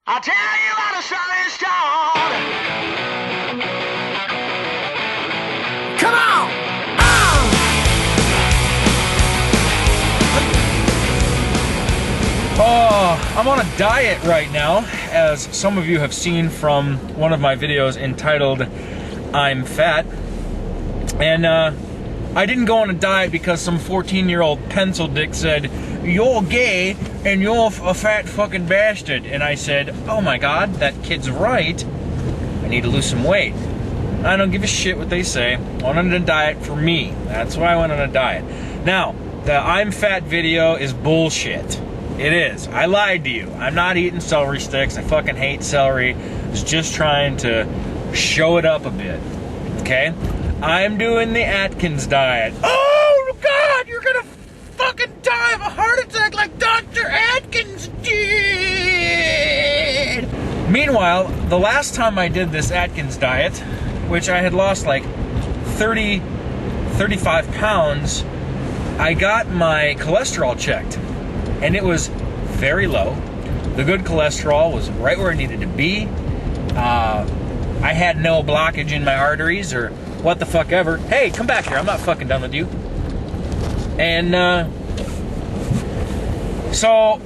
I'll tell you about a solid stone. Come on! Oh, I'm on a diet right now, as some of you have seen from one of my videos entitled I'm Fat. And I didn't go on a diet because some 14-year-old pencil dick said, "You're gay and you're a fat fucking bastard." And I said, oh my god, that kid's right. I need to lose some weight. I don't give a shit what they say. I went on a diet for me. That's why I went on a diet. Now, the I'm Fat video is bullshit. It is. I lied to you. I'm not eating celery sticks. I fucking hate celery. I was just trying to show it up a bit. Okay? I'm doing the Atkins diet. Oh god, you're gonna fucking die of a heart attack like Dr. Atkins did! Meanwhile, the last time I did this Atkins diet, which I had lost like 35 pounds, I got my cholesterol checked. And it was very low. The good cholesterol was right where it needed to be. I had no blockage in my arteries or what the fuck ever. Hey, come back here. I'm not fucking done with you. And so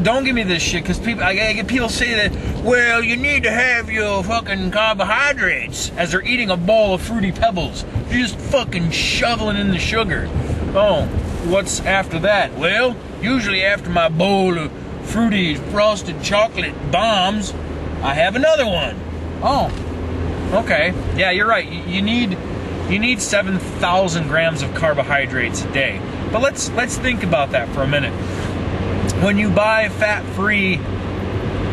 don't give me this shit, because I get people say that, well, you need to have your fucking carbohydrates as they're eating a bowl of Fruity Pebbles. You're just fucking shoveling in the sugar. Oh, what's after that? Well, usually after my bowl of fruity frosted chocolate bombs, I have another one. Oh, okay. Yeah, you're right. You need 7,000 grams of carbohydrates a day. But let's think about that for a minute. When you buy fat-free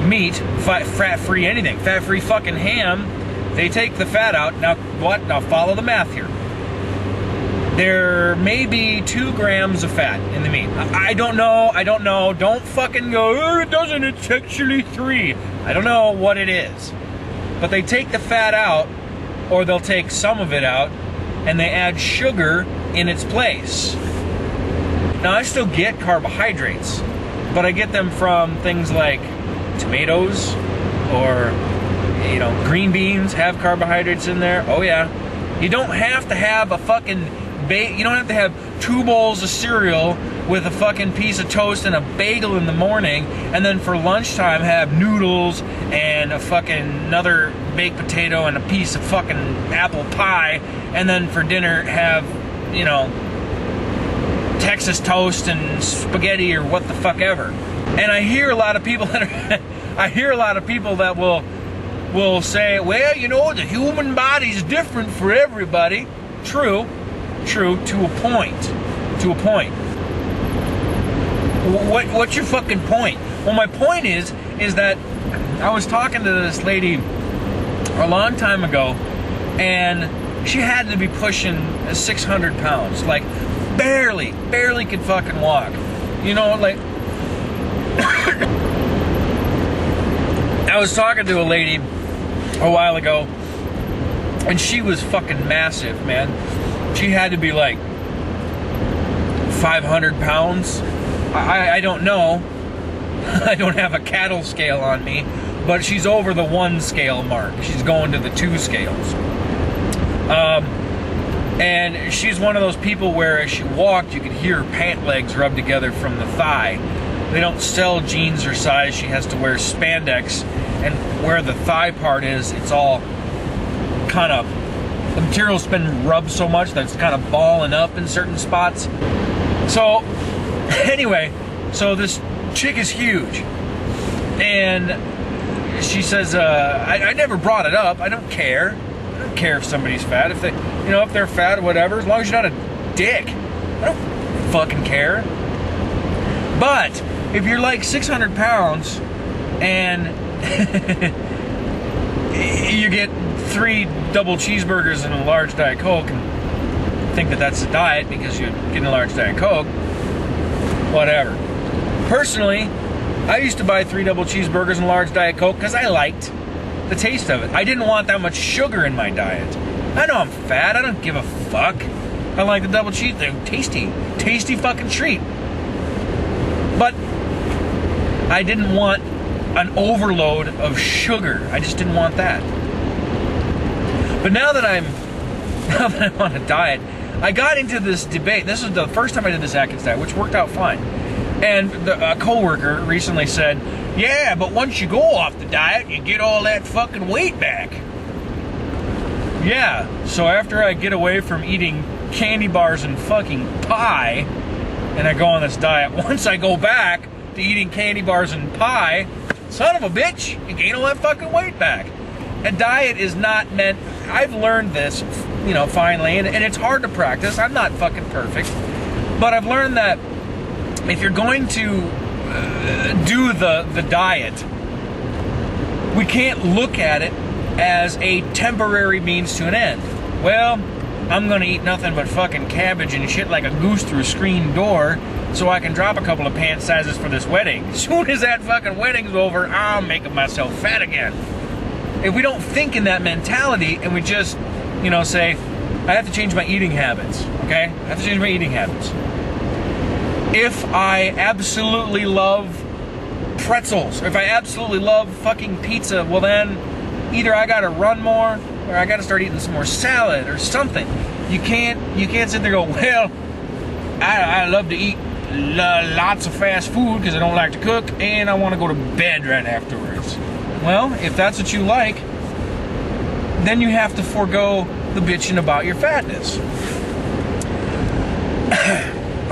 meat, fat-free anything, fat-free fucking ham, they take the fat out. Now what? Now follow the math here. There may be 2 grams of fat in the meat. I don't know. Don't fucking go, oh, it doesn't, it's actually 3. I don't know what it is. But they take the fat out, or they'll take some of it out, and they add sugar in its place. Now, I still get carbohydrates, but I get them from things like tomatoes, or, you know, green beans have carbohydrates in there. Oh, yeah. You don't have to have a fucking you don't have to have 2 bowls of cereal with a fucking piece of toast and a bagel in the morning, and then for lunchtime have noodles and a fucking another baked potato and a piece of fucking apple pie, and then for dinner have, you know, Texas toast and spaghetti or what the fuck ever. And I hear a lot of people that will say, well, you know, the human body's different for everybody. True, to a point. What's your fucking point? Well, my point is that I was talking to this lady a long time ago, and she had to be pushing 600 pounds, like barely could fucking walk. You know, like I was talking to a lady a while ago, and she was fucking massive, man. She had to be like 500 pounds. I don't know. I don't have a cattle scale on me, but she's over the 1 scale mark. She's going to the 2 scales. And she's one of those people where as she walked, you could hear her pant legs rub together from the thigh. They don't sell jeans her size. She has to wear spandex, and where the thigh part is, it's all kind of, the material's been rubbed so much that it's kind of balling up in certain spots. So, anyway, so this chick is huge. And she says, I never brought it up. I don't care. I don't care if somebody's fat. If they, you know, if they're fat or whatever, as long as you're not a dick. I don't fucking care. But, if you're like 600 pounds and you get 3 double cheeseburgers and a large Diet Coke and think that that's a diet because you're getting a large Diet Coke, whatever. Personally, I used to buy 3 double cheeseburgers and a large Diet Coke because I liked the taste of it. I didn't want that much sugar in my diet. I know I'm fat. I don't give a fuck. I like the double cheese. They're tasty fucking treat. But I didn't want an overload of sugar. I just didn't want that. But now that I'm on a diet, I got into this debate. This was the first time I did this Atkins diet, which worked out fine. And a coworker recently said, yeah, but once you go off the diet, you get all that fucking weight back. Yeah, so after I get away from eating candy bars and fucking pie, and I go on this diet, once I go back to eating candy bars and pie, son of a bitch, you gain all that fucking weight back. A diet is not meant, I've learned this, finally, and it's hard to practice. I'm not fucking perfect, but I've learned that if you're going to do the diet, we can't look at it as a temporary means to an end. Well, I'm gonna eat nothing but fucking cabbage and shit like a goose through a screen door so I can drop a couple of pant sizes for this wedding. As soon as that fucking wedding's over, I'm making myself fat again. If we don't think in that mentality and we just, say, I have to change my eating habits, okay? I have to change my eating habits. If I absolutely love pretzels, or if I absolutely love fucking pizza, well then, either I gotta run more, or I gotta start eating some more salad, or something. You can't sit there and go, well, I love to eat lots of fast food because I don't like to cook, and I want to go to bed right afterwards. Well, if that's what you like, then you have to forego the bitching about your fatness.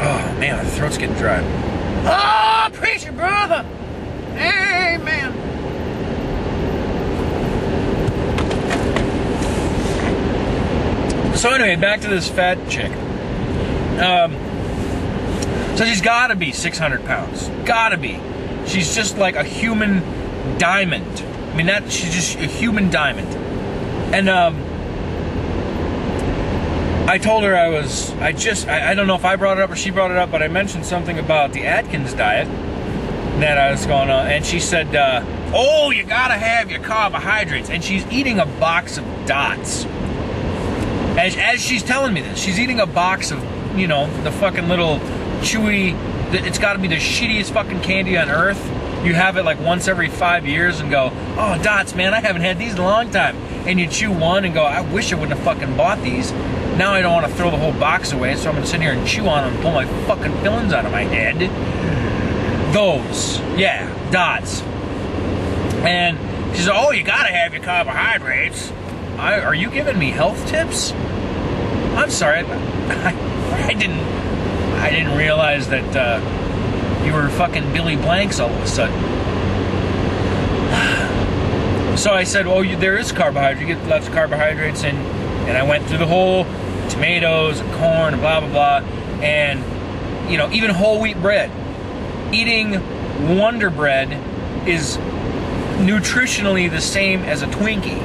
Oh man, my throat's getting dry. Oh, preach it, brother! Amen. So anyway, back to this fat chick. So she's gotta be 600 pounds. Gotta be. She's just like a human diamond. I mean, she's just a human diamond. And I told her I don't know if I brought it up or she brought it up, but I mentioned something about the Atkins diet that I was going on, and she said, oh, you gotta have your carbohydrates. And she's eating a box of Dots. As she's telling me this, she's eating a box of, the fucking little chewy, it's gotta be the shittiest fucking candy on earth. You have it like once every 5 years and go, oh, Dots, man, I haven't had these in a long time. And you chew one and go, I wish I wouldn't have fucking bought these. Now I don't want to throw the whole box away, so I'm going to sit here and chew on them and pull my fucking fillings out of my head. Those. Yeah, Dots. And she said, oh, you got to have your carbohydrates. Are you giving me health tips? I'm sorry. I didn't realize that you were fucking Billy Blanks all of a sudden. So I said, well, there is carbohydrate. You get lots of carbohydrates, and I went through the whole tomatoes and corn and blah, blah, blah. And, even whole wheat bread. Eating Wonder Bread is nutritionally the same as a Twinkie.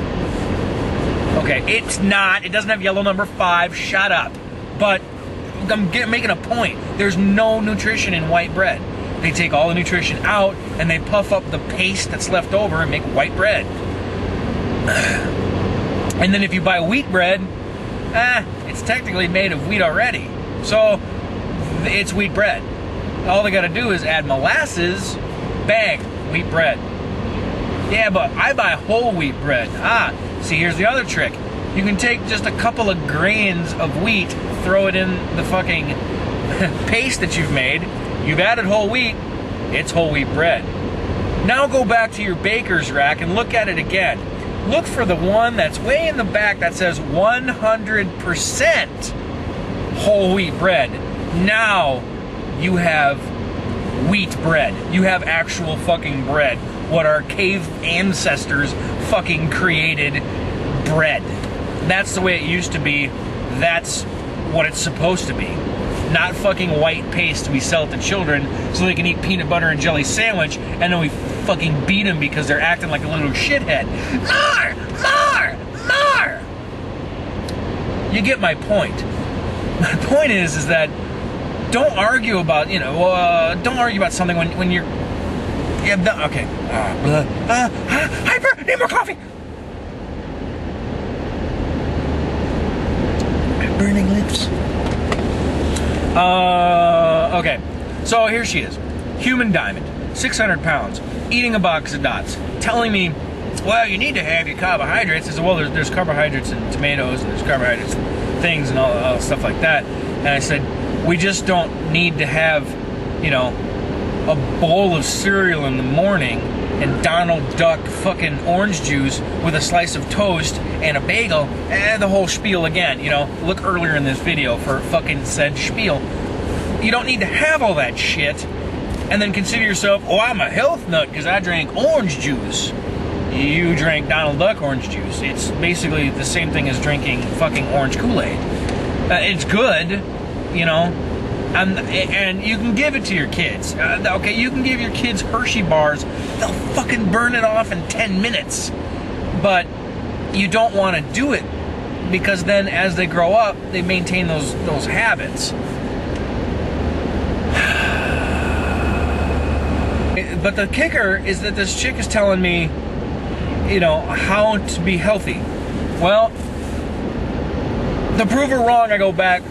Okay, it's not. It doesn't have yellow number 5. Shut up. But I'm making a point. There's no nutrition in white bread. They take all the nutrition out and they puff up the paste that's left over and make white bread. And then if you buy wheat bread, it's technically made of wheat already. So it's wheat bread. All they gotta do is add molasses, bang, wheat bread. Yeah, but I buy whole wheat bread. See, here's the other trick. You can take just a couple of grains of wheat, throw it in the fucking paste that you've made. You've added whole wheat, it's whole wheat bread. Now go back to your baker's rack and look at it again. Look for the one that's way in the back that says 100% whole wheat bread. Now you have wheat bread. You have actual fucking bread. What our cave ancestors fucking created bread. That's the way it used to be. That's what it's supposed to be. Not fucking white paste we sell to children so they can eat peanut butter and jelly sandwich, and then we fucking beat them because they're acting like a little shithead. More! More! More! You get my point. My point is that don't argue about, don't argue about something when you're, okay. Hyper! Need more coffee! Burning lips. Okay, so here she is. Human diamond, 600 pounds. eating a box of dots, telling me, well, you need to have your carbohydrates. I said, well, there's carbohydrates in tomatoes, and there's carbohydrates in things and all stuff like that. And I said, we just don't need to have, you know, a bowl of cereal in the morning and Donald Duck fucking orange juice with a slice of toast and a bagel and the whole spiel again. You know, look earlier in this video for fucking said spiel. You don't need to have all that shit and then consider yourself, oh, I'm a health nut because I drank orange juice. You drank Donald Duck orange juice. It's basically the same thing as drinking fucking orange Kool-Aid. It's good, you know, and you can give it to your kids. Okay, you can give your kids Hershey bars. They'll fucking burn it off in 10 minutes. But you don't want to do it because then as they grow up, they maintain those habits. But the kicker is that this chick is telling me, you know, how to be healthy. Well, to prove her wrong, I go back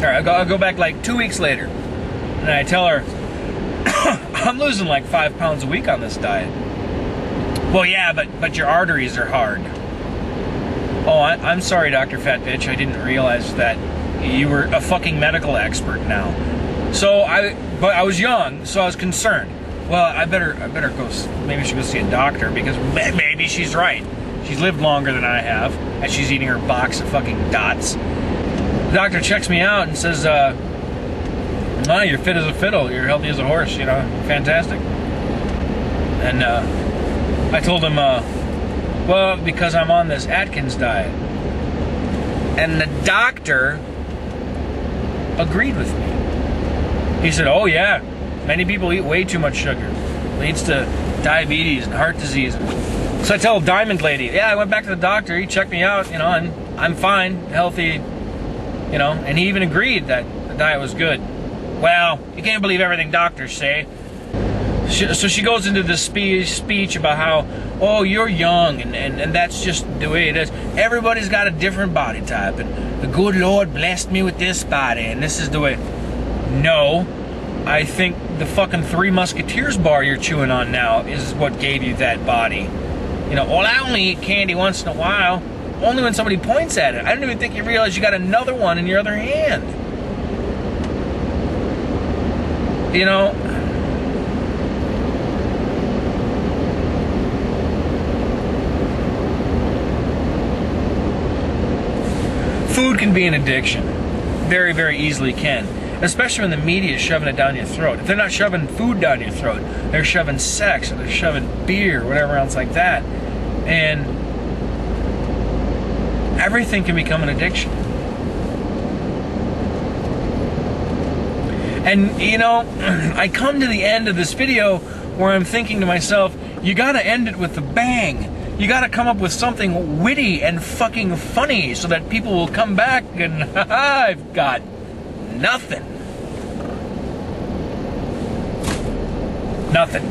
I go back like 2 weeks later, and I tell her, I'm losing like 5 pounds a week on this diet. Well, yeah, but your arteries are hard. Oh, I'm sorry, Dr. Fat Bitch. I didn't realize that you were a fucking medical expert now. But I was young, so I was concerned. Well, I better go. Maybe I should go see a doctor because maybe she's right. She's lived longer than I have, and she's eating her box of fucking dots. The doctor checks me out and says, "No, you're fit as a fiddle. You're healthy as a horse. You know, fantastic." And I told him, well, because I'm on this Atkins diet, and the doctor agreed with me. He said, "Oh yeah, many people eat way too much sugar. It leads to diabetes and heart disease." So I tell Diamond Lady, yeah, I went back to the doctor. He checked me out, you know, and I'm fine, healthy, you know. And he even agreed that the diet was good. Well, you can't believe everything doctors say. So she goes into this speech about how, oh, you're young, and that's just the way it is. Everybody's got a different body type, and the good Lord blessed me with this body, and this is the way. No, I think the fucking Three Musketeers bar you're chewing on now is what gave you that body. You know, well, I only eat candy once in a while. Only when somebody points at it. I don't even think you realize you got another one in your other hand. You know, food can be an addiction. Very, very easily can. Especially when the media is shoving it down your throat. If they're not shoving food down your throat, they're shoving sex, or they're shoving beer, whatever else like that. And everything can become an addiction. And, you know, I come to the end of this video where I'm thinking to myself, you gotta end it with a bang. You gotta come up with something witty and fucking funny so that people will come back and, I've got nothing. Nothing.